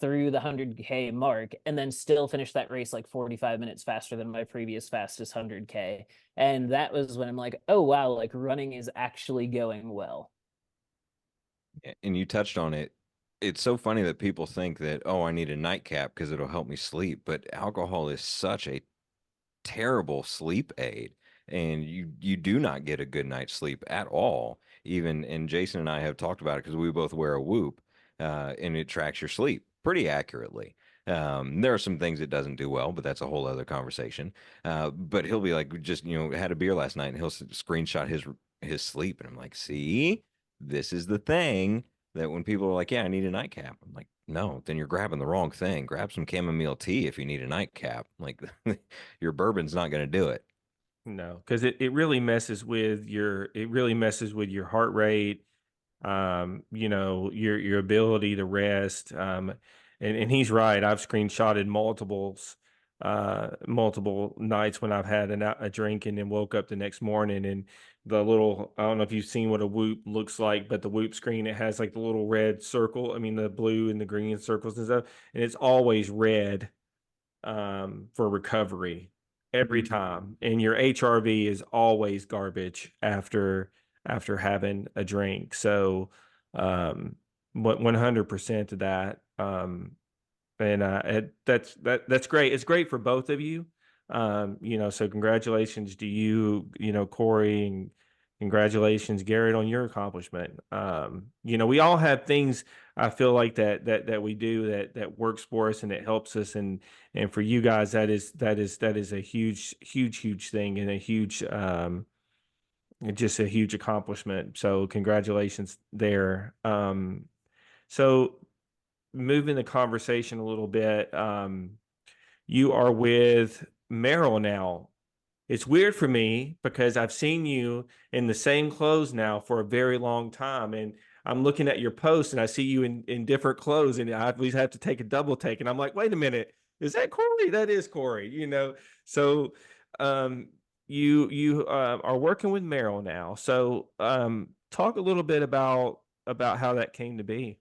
through the 100K mark, and then still finished that race like 45 minutes faster than my previous fastest 100K. And that was when I'm like, oh, wow, like running is actually going well. And you touched on it. It's so funny that people think that, oh, I need a nightcap because it'll help me sleep. But alcohol is such a terrible sleep aid. And you do not get a good night's sleep at all. Even, and Jason and I have talked about it because we both wear a Whoop, and it tracks your sleep pretty accurately. There are some things it doesn't do well, but that's a whole other conversation. But he'll be like, just, had a beer last night, and he'll screenshot his sleep. And I'm like, see, this is the thing that when people are like, yeah, I need a nightcap. I'm like, no, then you're grabbing the wrong thing. Grab some chamomile tea if you need a nightcap. Like your bourbon's not going to do it. No, because it really messes with your heart rate, your ability to rest. And he's right. I've screenshotted multiple nights when I've had a drink and then woke up the next morning, and I don't know if you've seen what a Whoop looks like, but the Whoop screen, it has like the little red circle. I mean, the blue and the green circles and stuff, and it's always red for recovery every time, and your HRV is always garbage after having a drink. So 100% of that. And that's great. It's great for both of you. So congratulations to you, Corey, and congratulations, Garrett, on your accomplishment. We all have things, I feel like, that we do that works for us and it helps us, and for you guys, that is a huge thing, and a huge just a huge accomplishment. So congratulations there. So moving the conversation a little bit, you are with Meryl now. It's weird for me because I've seen you in the same clothes now for a very long time, and I'm looking at your post and I see you in different clothes, and I always have to take a double take, and I'm like, wait a minute, is that Coree? That is Coree, you know. So you are working with Merrill now. So talk a little bit about how that came to be.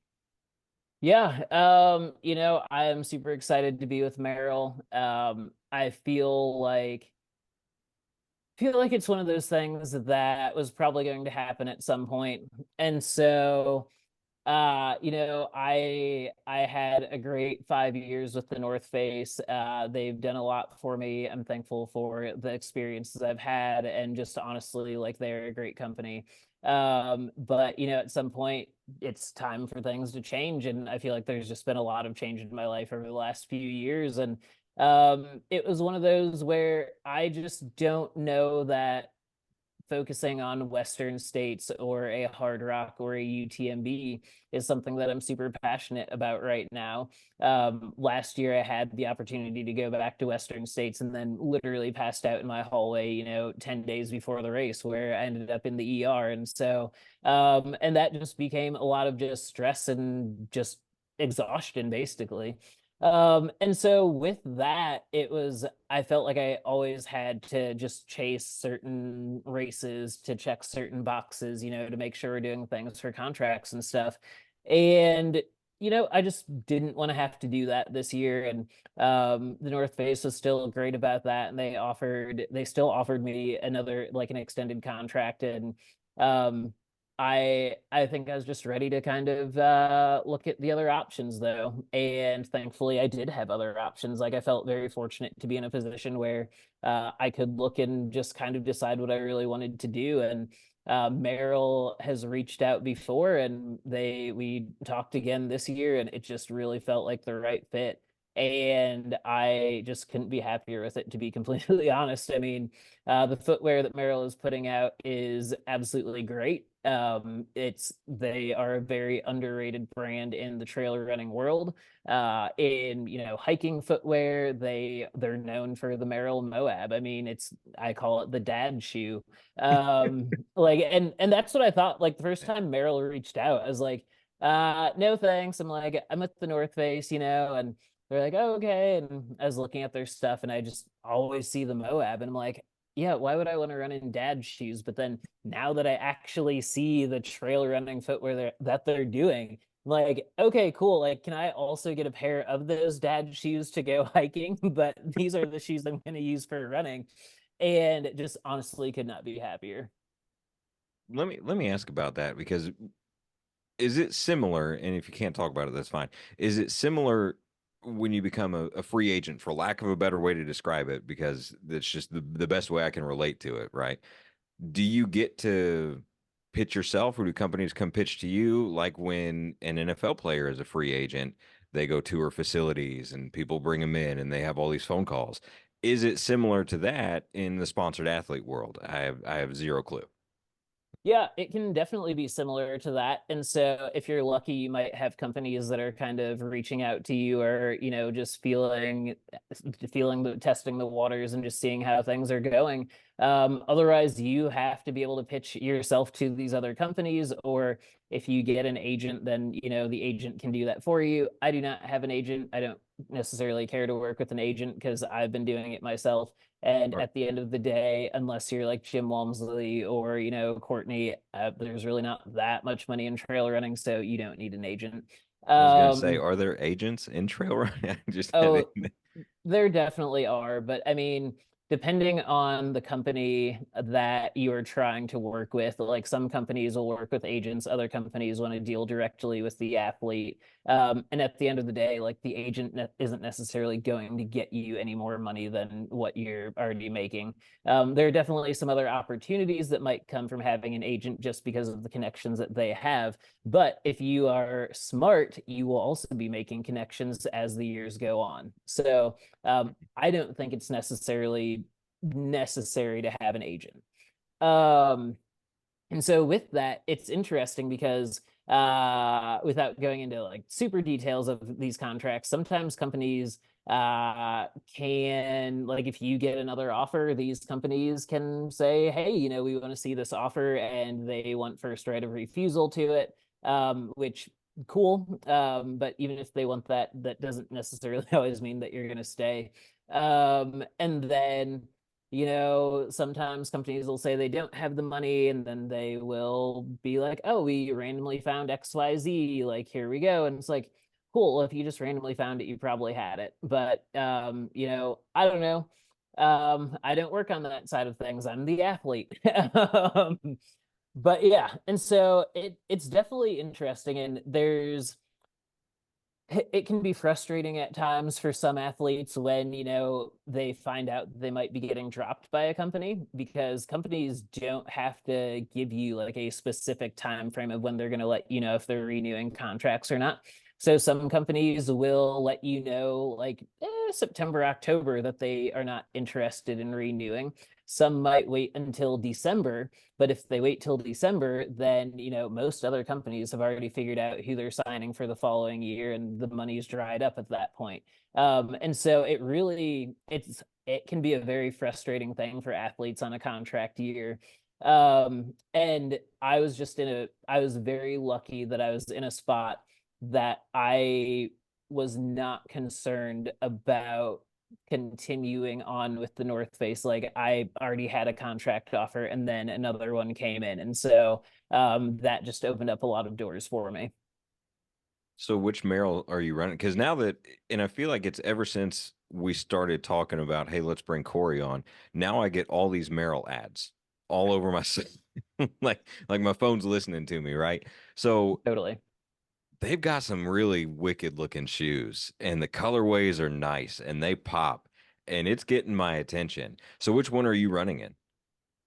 Yeah, I am super excited to be with Merrill. I feel like it's one of those things that was probably going to happen at some point. And so I had a great 5 years with the North Face. They've done a lot for me. I'm thankful for the experiences I've had, and just honestly, like, they're a great company. But at some point it's time for things to change, and I feel like there's just been a lot of change in my life over the last few years, and it was one of those where I just don't know that focusing on Western states or a Hard Rock or a UTMB is something that I'm super passionate about right now. Last year, I had the opportunity to go back to Western states and then literally passed out in my hallway, 10 days before the race, where I ended up in the ER. And so, and that just became a lot of just stress and just exhaustion, basically. And so with that, I felt like I always had to just chase certain races to check certain boxes, to make sure we're doing things for contracts and stuff. And, I just didn't want to have to do that this year. And the North Face was still great about that. And they still offered me another, like, an extended contract. And I think I was just ready to kind of look at the other options, though, and thankfully I did have other options. Like, I felt very fortunate to be in a position where I could look and just kind of decide what I really wanted to do. And Merrill has reached out before, and we talked again this year, and it just really felt like the right fit. And I just couldn't be happier with it, to be completely honest. I mean, the footwear that Merrill is putting out is absolutely great. They are a very underrated brand in the trail running world. In hiking footwear, they're known for the Merrill Moab. I mean, I call it the dad shoe. Like, and that's what I thought. Like, the first time Merrill reached out, I was like, no thanks. I'm like, I'm at the North Face, and they're like, oh, okay. And I was looking at their stuff, and I just always see the Moab, and I'm like, yeah, why would I want to run in dad shoes? But then now that I actually see the trail running footwear that they're doing, I'm like, okay, cool. Like, can I also get a pair of those dad shoes to go hiking? But these are the shoes I'm going to use for running. And just honestly could not be happier. Let me ask about that, because is it similar? And if you can't talk about it, that's fine. Is it similar when you become a free agent, for lack of a better way to describe it, because that's just the best way I can relate to it, right? Do you get to pitch yourself, or do companies come pitch to you? Like when an NFL player is a free agent, they go tour facilities and people bring them in and they have all these phone calls. Is it similar to that in the sponsored athlete world? I have zero clue. Yeah, it can definitely be similar to that. And so if you're lucky, you might have companies that are kind of reaching out to you, or, just testing the waters and just seeing how things are going. Otherwise, you have to be able to pitch yourself to these other companies, or if you get an agent, then, the agent can do that for you. I do not have an agent. I don't necessarily care to work with an agent because I've been doing it myself. And Right. at the end of the day, unless you're like Jim Walmsley or, Courtney, there's really not that much money in trail running, so you don't need an agent. I was gonna say, Um, are there agents in trail running? I just haven't. oh, there definitely are, but I mean, depending on the company that you're trying to work with, like, some companies will work with agents, other companies want to deal directly with the athlete. And at the end of the day, like, the agent isn't necessarily going to get you any more money than what you're already making. There are definitely some other opportunities that might come from having an agent just because of the connections that they have. But if you are smart, you will also be making connections as the years go on. So I don't think it's necessarily necessary to have an agent. Um, and so with that, it's interesting because without going into like super details of these contracts, sometimes companies can, like, if you get another offer, these companies can say, hey, we want to see this offer, and they want first right of refusal to it. which cool. But even if they want that, that doesn't necessarily always mean that you're going to stay. And then, you know, sometimes companies will say they don't have the money, and then they will be like, oh, we randomly found XYZ, like, here we go. And it's like, cool, if you just randomly found it, you probably had it. But you know, I don't know. I don't work on that side of things. I'm the athlete. But yeah, and so it's definitely interesting, and it can be frustrating at times for some athletes when, you know, they find out they might be getting dropped by a company, because companies don't have to give you like a specific time frame of when they're going to let you know if they're renewing contracts or not. So some companies will let you know like September, October that they are not interested in renewing. Some might wait until December, but if they wait till December, then, you know, most other companies have already figured out who they're signing for the following year, and the money's dried up at that point. And so it can be a very frustrating thing for athletes on a contract year. And I was very lucky that I was in a spot that I was not concerned about continuing on with the North Face. Like, I already had a contract offer, and then another one came in, and so that just opened up a lot of doors for me. So which Merrill are you running? Because now that, and I feel like it's ever since we started talking about, hey, let's bring Corey on. Now I get all these Merrill ads all over my like my phone's listening to me, right? So Totally. they've got some really wicked looking shoes, and the colorways are nice and they pop, and it's getting my attention. So which one are you running in?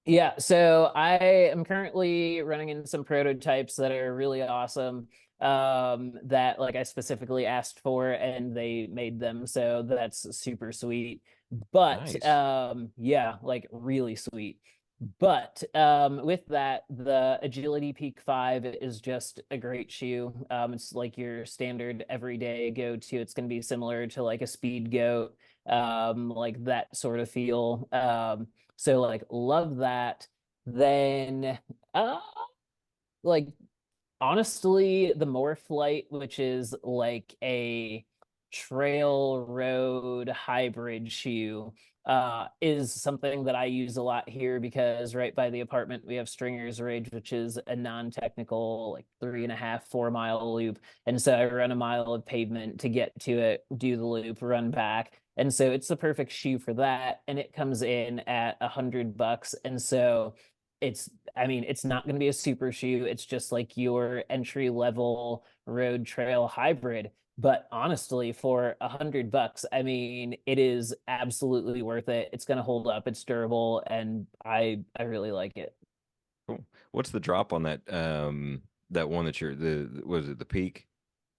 Yeah, so I am currently running in some prototypes that are really awesome, that like I specifically asked for, and they made them, so that's super sweet. But Nice. yeah, like really sweet. But with that, the Agility Peak 5 is just a great shoe. It's like your standard everyday go-to. It's going to be similar to like a Speed Goat, like that sort of feel. So like love that. Then like honestly, the Morphlight, which is like a trail road hybrid shoe, is something that I use a lot here, because right by the apartment we have Stringer's Ridge, which is a non-technical like 3.5, 4 mile loop. And so I run a mile of pavement to get to it, do the loop, run back. And so it's the perfect shoe for that. And it comes in at $100. And so I mean, it's not going to be a super shoe. It's just like your entry level road trail hybrid. But honestly, for $100, I mean, it is absolutely worth it. It's going to hold up. It's durable, and I really like it. Cool. What's the drop on that that one that was it the Peak?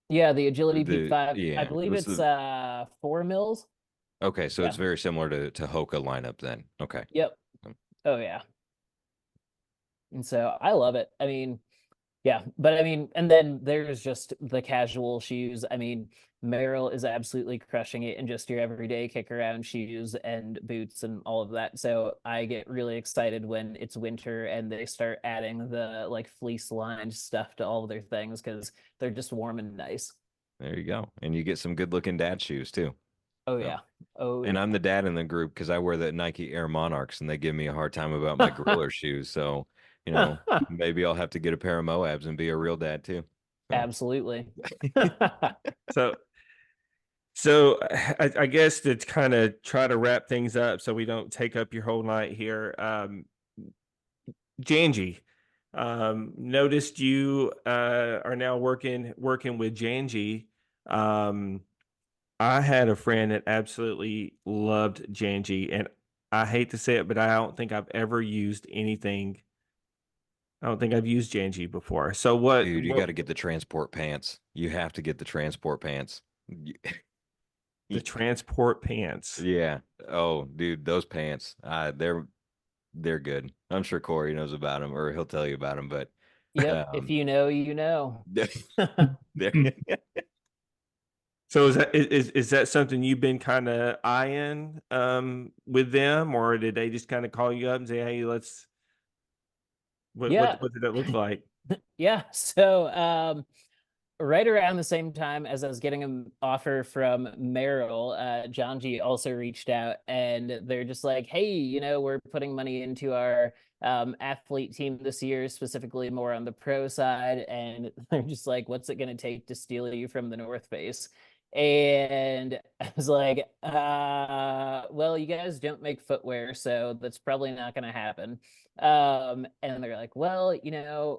Yeah, the Agility Peak The 5. I yeah, believe what's it's the 4 mils. Okay, so Yeah. it's very similar to Hoka lineup then. Okay. Yep. Oh yeah. And so I love it. I mean, yeah, but I mean, and then there's just the casual shoes. I mean, Merrill is absolutely crushing it in just your everyday kick around shoes and boots and all of that. So I get really excited when it's winter and they start adding the like fleece lined stuff to all of their things, because they're just warm and nice. There you go. And you get some good looking dad shoes too. Oh So, yeah. Oh and yeah. I'm the dad in the group because I wear the Nike Air Monarchs and they give me a hard time about my gorilla shoes. So, maybe I'll have to get a pair of Moabs and be a real dad too. So. Absolutely. So, so I guess to kind of try to wrap things up so we don't take up your whole night here. Janji, noticed you are now working with Janji. I had a friend that absolutely loved Janji, and I hate to say it, but I don't think I've ever used anything. I don't think I've used Janji before. So Dude, you got to get the transport pants. You have to get the transport pants. the transport pants? Yeah. Oh, dude, those pants. They're good. I'm sure Corey knows about them, or he'll tell you about them. But Yep. If you know, you know. they're So is that something you've been kind of eyeing with them, or did they just kind of call you up and say, "Hey, let's"? Yeah. What did that look like? Yeah. So right around the same time as I was getting an offer from Merrill, John G also reached out, and they're just like, hey, we're putting money into our athlete team this year, specifically more on the pro side. And they're just like, what's it going to take to steal you from the North Face? And I was like, well, you guys don't make footwear, so that's probably not going to happen. And they're like, well,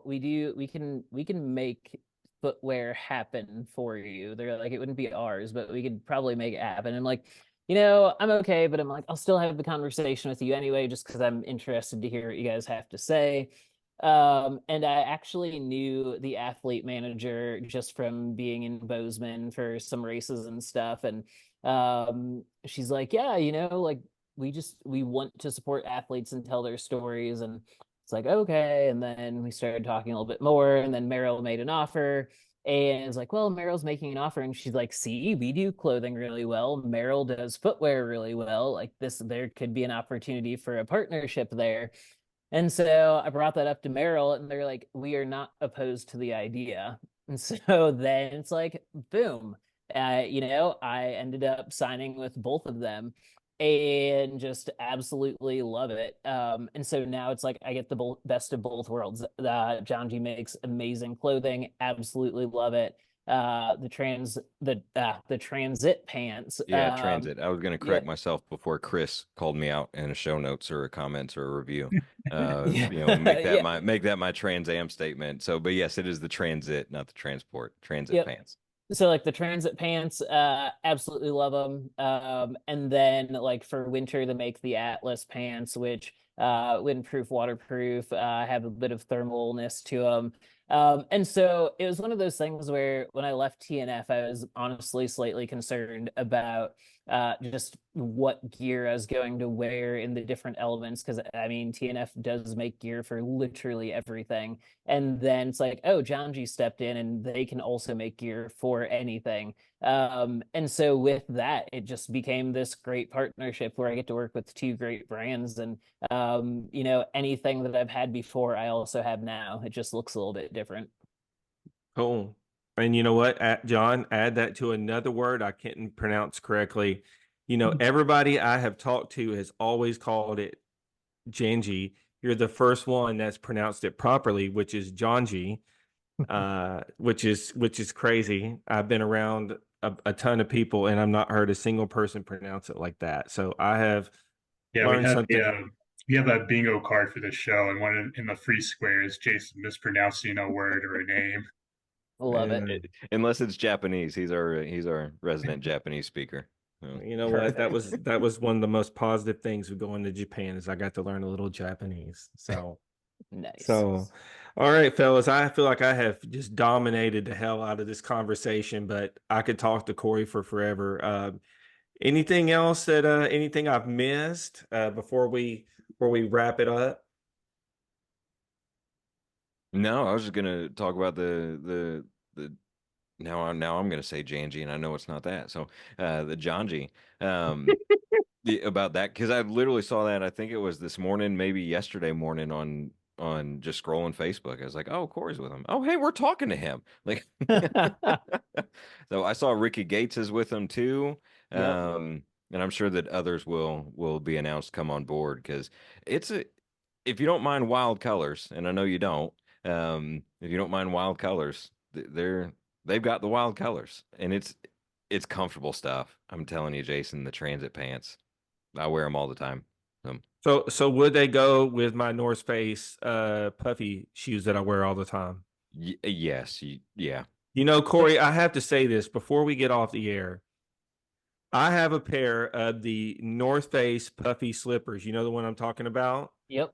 we can make footwear happen for you. They're like, it wouldn't be ours, but we could probably make it happen. I'm like, I'm okay, but I'm like, I'll still have the conversation with you anyway, just because I'm interested to hear what you guys have to say. And I actually knew the athlete manager just from being in Bozeman for some races and stuff. And she's like, yeah, like we want to support athletes and tell their stories. And it's like, okay. And then we started talking a little bit more, and then Merrill made an offer. And it's like, well, Merrill's making an offer, and she's like, see, we do clothing really well. Merrill does footwear really well. Like this, there could be an opportunity for a partnership there. And so I brought that up to Merrill, and they're like, we are not opposed to the idea. And so then it's like, boom. I ended up signing with both of them and just absolutely love it. And so now it's like I get the best of both worlds. John G makes amazing clothing, absolutely love it. The transit pants. Yeah, transit. I was going to Yeah, correct myself before Chris called me out in a show notes or a comments or a review. yeah, Make that yeah, my Trans Am statement. So, but yes, it is the transit, not the transport. Transit yep. pants. So like the transit pants, absolutely love them. And then like for winter, they make the Atlas pants, which windproof, waterproof, have a bit of thermalness to them. And so it was one of those things where when I left TNF, I was honestly slightly concerned about just what gear I was going to wear in the different elements. Because I mean, TNF does make gear for literally everything. And then it's like, oh, John G stepped in and they can also make gear for anything. And so with that, it just became this great partnership where I get to work with two great brands. And anything that I've had before, I also have now. It just looks a little bit different. Cool. And you know what, John, add that to another word I can't pronounce correctly. Everybody I have talked to has always called it Janji. You're the first one that's pronounced it properly, which is Janji, which is crazy. I've been around a ton of people, and I've not heard a single person pronounce it like that. So I have Yeah, learned something. we have a bingo card for the show, and one in the free square is Jason mispronouncing a word or a name. Love it. Unless it's Japanese, he's our resident Japanese speaker. So. You know what? That was one of the most positive things of going to Japan is I got to learn a little Japanese. So Nice. all right, fellas, I feel like I have just dominated the hell out of this conversation, but I could talk to Corey for forever. Anything else anything I've missed before we wrap it up? No, I was just gonna talk about the now I'm gonna say Janji, and I know it's not that. So the Janji. About that, because I literally saw that. I think it was this morning, maybe yesterday morning on just scrolling Facebook. I was like, oh, Corey's with him. Oh, hey, we're talking to him. Like, so I saw Ricky Gates is with him too. Yep. And I'm sure that others will be announced come on board, because if you don't mind wild colors, and I know you don't, if you don't mind wild colors, they've got the wild colors, and it's comfortable stuff. I'm telling you, Jason, the transit pants, I wear them all the time. So would they go with my North Face puffy shoes that I wear all the time? Yes, yeah. Corey, I have to say this before we get off the air. I have a pair of the North Face puffy slippers. You know the one I'm talking about? Yep.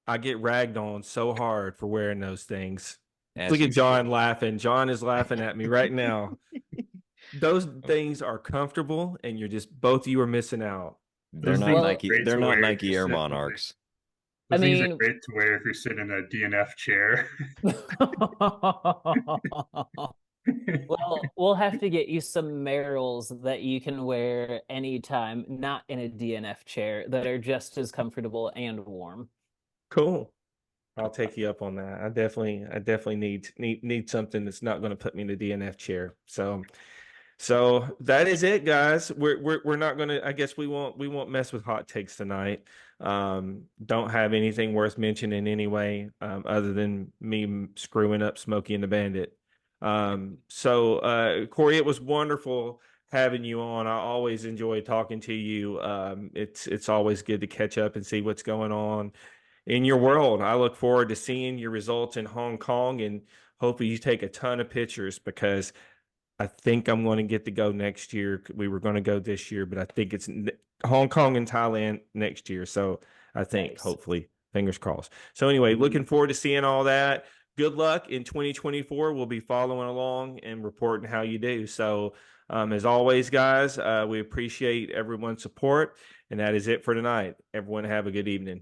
I get ragged on so hard for wearing those things. As Look you at John laughing. John is laughing at me right now. Those things are comfortable, and both of you are missing out. They're not Nike. They're not Nike Air Monarchs. Those things are great to wear if you're sitting in a DNF chair. Well, we'll have to get you some Merrills that you can wear anytime, not in a DNF chair, that are just as comfortable and warm. Cool. I'll take you up on that. I definitely need something that's not going to put me in the DNF chair. So that is it, guys. We're not gonna. I guess we won't mess with hot takes tonight. Don't have anything worth mentioning anyway, other than me screwing up Smokey and the Bandit. Corey, it was wonderful having you on. I always enjoy talking to you. It's always good to catch up and see what's going on in your world. I look forward to seeing your results in Hong Kong, and hopefully you take a ton of pictures, because I think I'm going to get to go next year. We were going to go this year, but I think it's Hong Kong and Thailand next year. So I think, Nice. hopefully, fingers crossed. So anyway, looking forward to seeing all that. Good luck in 2024. We'll be following along and reporting how you do. So as always, guys, we appreciate everyone's support. And that is it for tonight. Everyone have a good evening.